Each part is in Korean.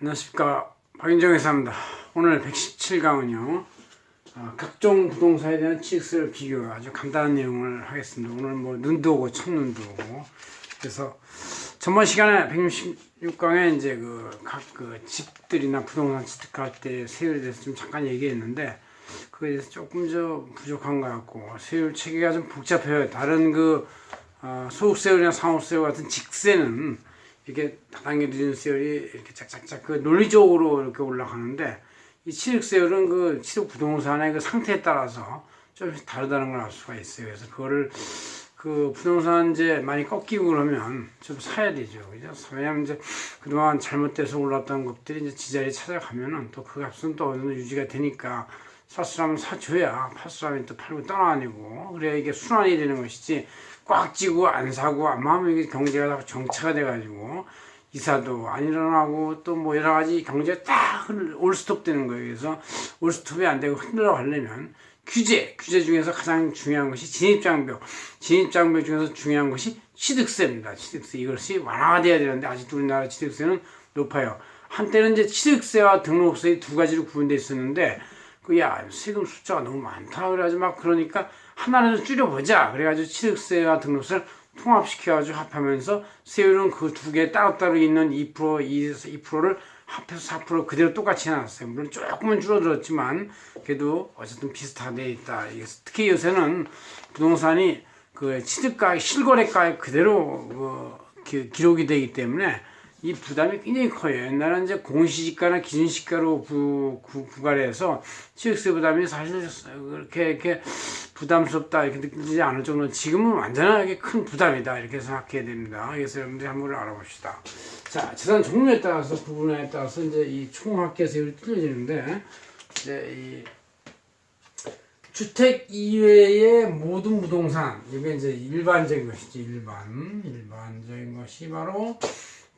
안녕하십니까, 박인정 회사입니다. 오늘 117강은요 각종 부동산에 대한 취득세를 비교, 아주 간단한 내용을 하겠습니다. 오늘 뭐 눈도 오고 첫눈도 오고, 그래서 전번 시간에 166강에 이제 각 집들이나 부동산 취득할 때 세율에 대해서 좀 잠깐 얘기했는데, 그거에 대해서 조금 부족한 것 같고, 세율 체계가 좀 복잡해요. 다른 소득세율이나 상호세율 같은 직세는 이렇게 다단계 늦은 세율이 이렇게 짝짝짝 논리적으로 이렇게 올라가는데, 이 취득세율은 취득 부동산의 상태에 따라서 좀 다르다는 걸 알 수가 있어요. 그래서 그거를 부동산제 많이 꺾이고 그러면 좀 사야 되죠. 그죠? 왜냐면 이제 그동안 잘못돼서 올랐던 것들이 이제 지자리에 찾아가면은 또 그 값은 또 어느 정도 유지가 되니까 샀으라면 사줘야 팔수라면 또 팔고 떠나다니고, 그래야 이게 순환이 되는 것이지, 꽉 쥐고 안 사고 안 하면 이게 경제가 정체가 돼가지고 이사도 안 일어나고 또 뭐 여러 가지 경제가 딱 올스톱 되는 거예요. 그래서 올스톱이 안 되고 흔들어 가려면 규제 중에서 가장 중요한 것이 진입장벽 중에서 중요한 것이 취득세입니다. 취득세, 이것이 완화가 돼야 되는데 아직도 우리나라 취득세는 높아요. 한때는 이제 취득세와 등록세 두 가지로 구분되어 있었는데, 세금 숫자가 너무 많다 그래가지고 그러니까 하나를 좀 줄여보자 그래가지고 취득세와 등록세를 통합시켜가지고 합하면서 세율은 그 두 개 따로따로 있는 2%, 2%를 합해서 4% 그대로 똑같이 해놨어요. 물론 조금은 줄어들었지만 그래도 어쨌든 비슷하게 있다. 특히 요새는 부동산이 취득가, 실거래가에 그대로 기록이 되기 때문에 이 부담이 굉장히 커요. 옛날에는 이제 공시지가나 기준시가로 부과해서 취득세 부담이 사실 그렇게 부담스럽다 이렇게 느끼지 않을 정도로, 지금은 완전하게 큰 부담이다 이렇게 생각해야 됩니다. 그래서 여러분들이 한번 알아봅시다. 자, 재산 종류에 따라서, 부분에 따라서 이제 이 총합계세율이 틀려지는데, 이제 이 주택 이외의 모든 부동산, 이게 이제 일반적인 것이지, 일반적인 것이 바로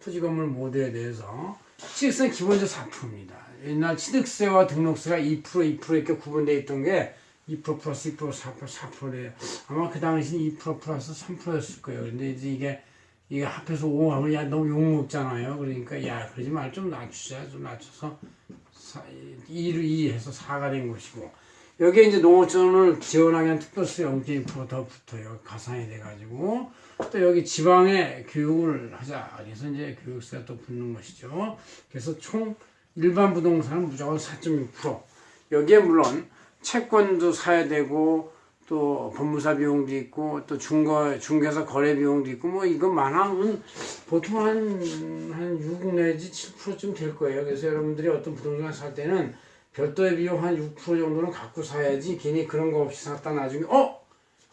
토지 건물 모두에 대해서 취득세는 기본적으로 4%입니다. 옛날 취득세와 등록세가 2% 이렇게 구분되어 있던 게 2% 플러스 2% 4%래요. 아마 그 당시는 2% 플러스 3%였을 거예요. 근데 이제 이게 합해서 5 하면 너무 욕먹잖아요. 그러니까 그러지 말, 좀 낮추자. 좀 낮춰서 2 해서 4가 된 것이고, 여기에 이제 농어촌을 지원하기 위한 특별세 0.2% 더 붙어요. 가산이 돼가지고. 또 여기 지방에 교육을 하자. 그래서 이제 교육세가 또 붙는 것이죠. 그래서 총 일반 부동산은 무조건 4.6%. 여기에 물론 채권도 사야 되고, 또 법무사 비용도 있고, 또 중개사 거래 비용도 있고, 뭐 이거 많으면 보통 한 6 내지 7%쯤 될 거예요. 그래서 여러분들이 어떤 부동산 살 때는 별도의 비용 한 6% 정도는 갖고 사야지, 괜히 그런 거 없이 샀다 나중에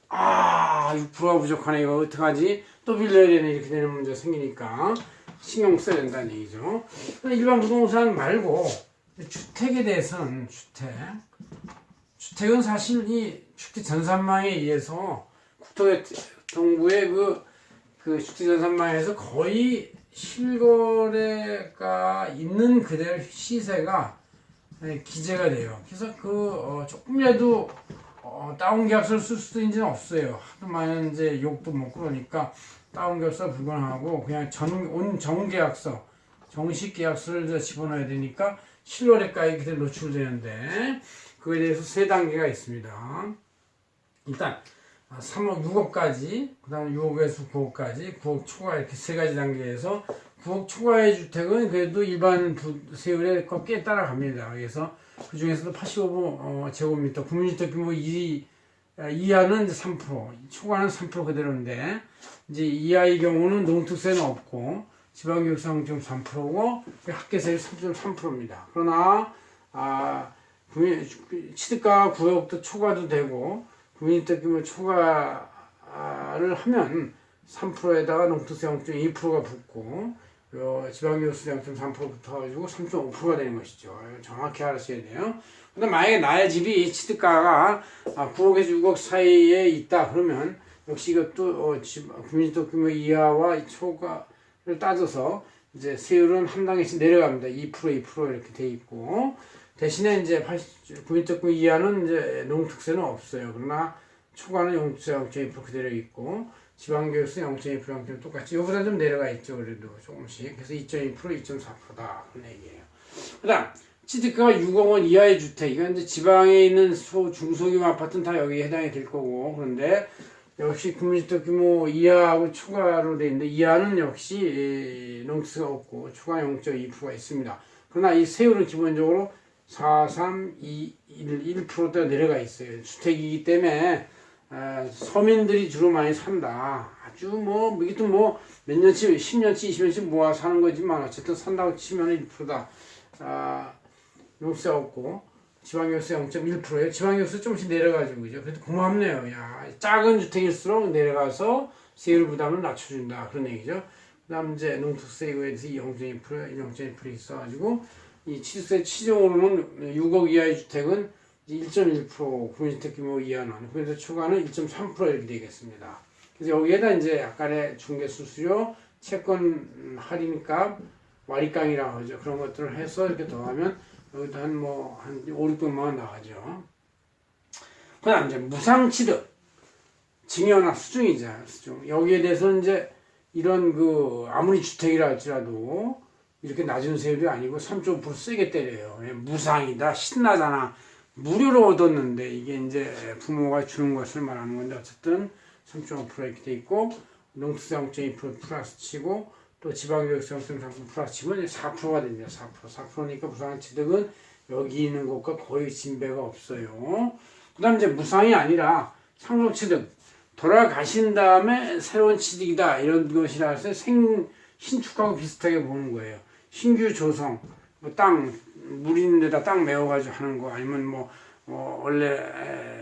6%가 부족하네, 이거 어떡하지? 또 빌려야 되네, 이렇게 되는 문제가 생기니까 신경 써야 된다는 얘기죠. 일반 부동산 말고 주택에 대해서는, 주택은 사실 이 주택 전산망에 의해서 국토교통부의 그 주택 전산망에서 거의 실거래가 있는 그대로 시세가 기재가 돼요. 그래서 조금이라도 다운 계약서를 쓸 수도 이제는 없어요. 하도 많은 이제 욕도 먹고 그러니까 다운 계약서 불가능하고, 그냥 정계약서, 정식 계약서를 집어넣어야 되니까 실거래가에 그대로 노출되는데, 그거에 대해서 3단계가 있습니다. 일단 3억 6억까지, 그 다음에 6억에서 9억까지, 9억 초과, 이렇게 3가지 단계에서 9억 초과의 주택은 그래도 일반 세율에 꽤 따라갑니다. 그래서 그 중에서도 85제곱미터, 국민주택 규모 2 이하는 이제 3%, 초과는 3% 그대로인데, 이제 이하의 경우는 농특세는 없고, 지방교육세 0.3%고, 학계세율 3.3%입니다. 그러나, 취득가 9억도 초과도 되고, 국민주택 규모 초과를 하면 3%에다가 농특세 0.2%가 붙고, 지방교육세 0.3% 붙어가지고 3.5%가 되는 것이죠. 정확히 알아셔야 돼요. 근데 만약에 나의 집이 취득가가 9억에서 6억 사이에 있다 그러면, 역시 이것도 국민주택 규모 이하와 초과를 따져서 이제 세율은 한 단계씩 내려갑니다. 2% 이렇게 돼 있고, 대신에 이제 국민주택 규모 이하는 이제 농특세는 없어요. 그러나 초과는 0.2% 그대로 있고, 지방교육세 0.2% 0.2% 똑같이 이거보다 좀 내려가 있죠. 그래도 조금씩. 그래서 2.2% 2.4%다 그런 얘기예요. 그다음 취득가가 6억 원 이하의 주택, 이건 이제 지방에 있는 중소규모 아파트는 다 여기에 해당이 될 거고, 그런데 역시 국민주택 규모 이하하고 추가로 돼 있는데, 이하는 역시 농특세가 없고 추가 0.2%가 있습니다. 그러나 이 세율은 기본적으로 4, 3, 2, 1%대가 내려가 있어요. 주택이기 때문에 서민들이 주로 많이 산다. 아주 이게 또 몇 년치, 10년치, 20년치 모아 사는 거지만 어쨌든 산다고 치면 1%다. 용세 없고 지방교세 0.1%예요. 지방교세 조금씩 내려가지고 그죠. 그래도 고맙네요. 야, 작은 주택일수록 내려가서 세율 부담을 낮춰준다 그런 얘기죠. 그다음 이제 농특세 이거에 대해서 0.2% 있어가지고 이 취득세 치중으로는 6억 이하의 주택은 1.1% 국민주택 규모 이하는, 그래서 추가는 1.3% 이렇게 되겠습니다. 그래서 여기에다 이제 아까의 중개수수료, 채권 할인값, 와리깡이라고 하죠. 그런 것들을 해서 이렇게 더하면 여기도 한 5, 600만 원 나가죠. 그 다음 이제 무상취득, 증여나 수중이죠. 수중. 여기에 대해서 이제 이런 아무리 주택이라 할지라도 이렇게 낮은 세율이 아니고 3.5% 세게 때려요. 무상이다, 신나잖아. 무료로 얻었는데 이게 이제 부모가 주는 것을 말하는 건데 어쨌든 3.5% 이렇게 돼 있고, 농특세 0.2% 플러스 치고, 또 지방교육세 0.3% 플러스 치면 4%가 됩니다. 4%니까 무상 취득은 여기 있는 것과 거의 진배가 없어요. 그 다음 이제 무상이 아니라 상속 취득, 돌아가신 다음에 새로운 취득이다 이런 것이라 해서 신축하고 비슷하게 보는 거예요. 신규 조성, 땅 물 있는 데다 땅 메워가지고 하는 거, 아니면 원래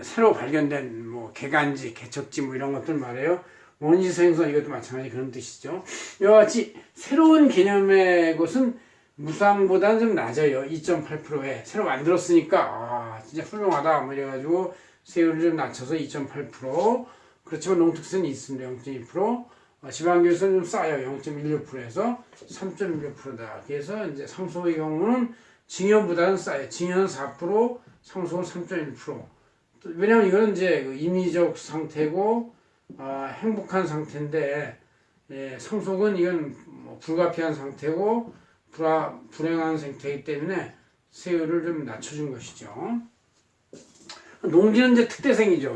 새로 발견된 개간지, 개척지 이런 것들 말이에요. 원시 생선 이것도 마찬가지 그런 뜻이죠. 이와 같이 새로운 개념의 것은 무상보다는 좀 낮아요. 2.8%에 새로 만들었으니까 진짜 훌륭하다 이래가지고 세율을 좀 낮춰서 2.8%. 그렇지만 농특세는 있습니다. 0.2%. 지방교육세는 좀 싸요. 0.16%에서 3.16%다. 그래서 이제 상속의 경우는 증여보다는 싸요. 증여는 4%, 상속은 3.1%. 왜냐면 이거는 이제 임의적 상태고 행복한 상태인데, 상속은 이건 불가피한 상태고 불행한 상태이기 때문에 세율을 좀 낮춰준 것이죠. 농지는 이제 특대생이죠.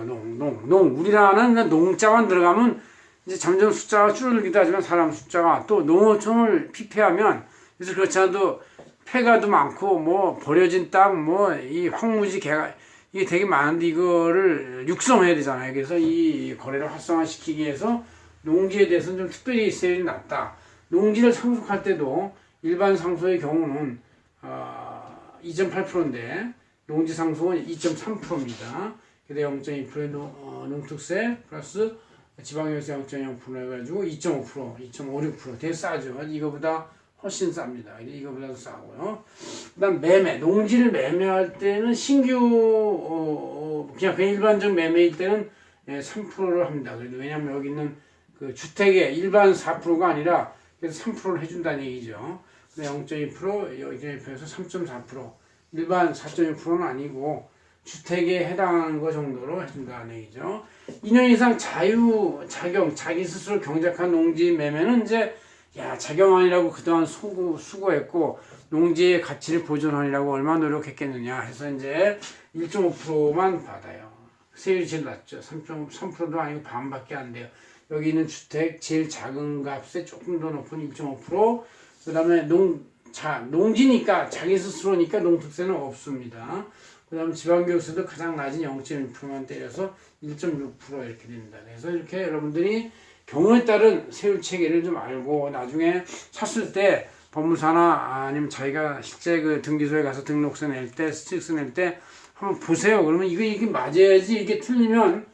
우리나라는 농자만 들어가면 이제 점점 숫자가 줄어들기도 하지만 사람 숫자가 또 농어촌을 피폐하면, 그래서 그렇지 않아도 폐가도 많고 버려진 땅 이 황무지 개가 이게 되게 많은데 이거를 육성해야 되잖아요. 그래서 이 거래를 활성화시키기 위해서 농지에 대해서는 좀 특별히 세율이 낮다. 농지를 상속할 때도 일반 상속의 경우는 2.8%인데 농지 상속은 2.3%입니다. 그래서 0.2%의 농특세 플러스 지방교육세 0.0% 해가지고 2.5%, 2.56% 되게 싸죠. 이거보다 훨씬 쌉니다. 이거보다도 싸고요. 그 다음 매매, 농지를 매매할 때는 신규 그냥 일반적 매매일 때는 3%를 합니다. 그래도 왜냐하면 여기 있는 그 주택의 일반 4%가 아니라 그래서 3%를 해준다는 얘기죠. 0.2%, 0.2%에서 3.4%, 일반 4.1%는 아니고 주택에 해당하는 거 정도로 해준다는 얘기죠. 2년 이상 자경, 자기 스스로 경작한 농지 매매는 이제 자경하느라고 그동안 수고했고 농지의 가치를 보존하느라고 얼마나 노력했겠느냐 해서 이제 1.5%만 받아요. 세율이 제일 낮죠. 3.3%도 아니고 반밖에 안 돼요. 여기 있는 주택 제일 작은 값에 조금 더 높은 1.5%. 그 다음에 농지니까 자기 스스로니까 농특세는 없습니다. 그 다음에 지방교육세도 가장 낮은 0.1%만 때려서 1.6% 이렇게 됩니다. 그래서 이렇게 여러분들이 경우에 따른 세율 체계를 좀 알고 나중에 샀을 때 법무사나 아니면 자기가 실제 그 등기소에 가서 등록세 낼 때, 취득세 낼 때 한번 보세요. 그러면 이게 맞아야지. 이게 틀리면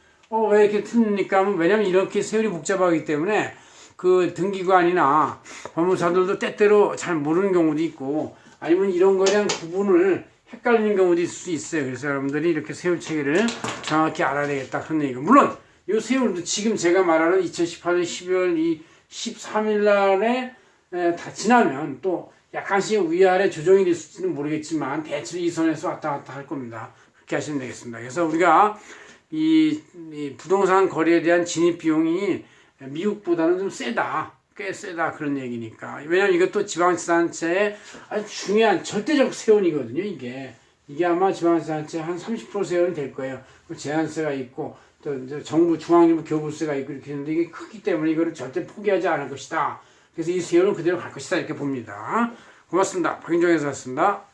왜 이렇게 틀립니까? 왜냐면 이렇게 세율이 복잡하기 때문에 그 등기관이나 법무사들도 때때로 잘 모르는 경우도 있고 아니면 이런 거에 대한 구분을 헷갈리는 경우도 있을 수 있어요. 그래서 여러분들이 이렇게 세율 체계를 정확히 알아야 되겠다 그런 얘기고, 물론 이 세율도 지금 제가 말하는 2018년 12월 13일 날에 다 지나면 또 약간씩 위아래 조정이 될지는 모르겠지만 대체로 이 선에서 왔다 갔다 할 겁니다. 그렇게 하시면 되겠습니다. 그래서 우리가 이 부동산 거래에 대한 진입 비용이 미국보다는 좀 세다. 꽤 세다 그런 얘기니까. 왜냐면 이것도 지방자치단체의 아주 중요한 절대적 세원이거든요. 이게 아마 지방자치단체 한 30% 세원이 될 거예요. 제한세가 있고 또 이제 정부 중앙정부 교부세가 있고 이렇게 했는데 이게 크기 때문에 이거를 절대 포기하지 않을 것이다. 그래서 이 세원은 그대로 갈 것이다 이렇게 봅니다. 고맙습니다. 박인정 해설이었습니다.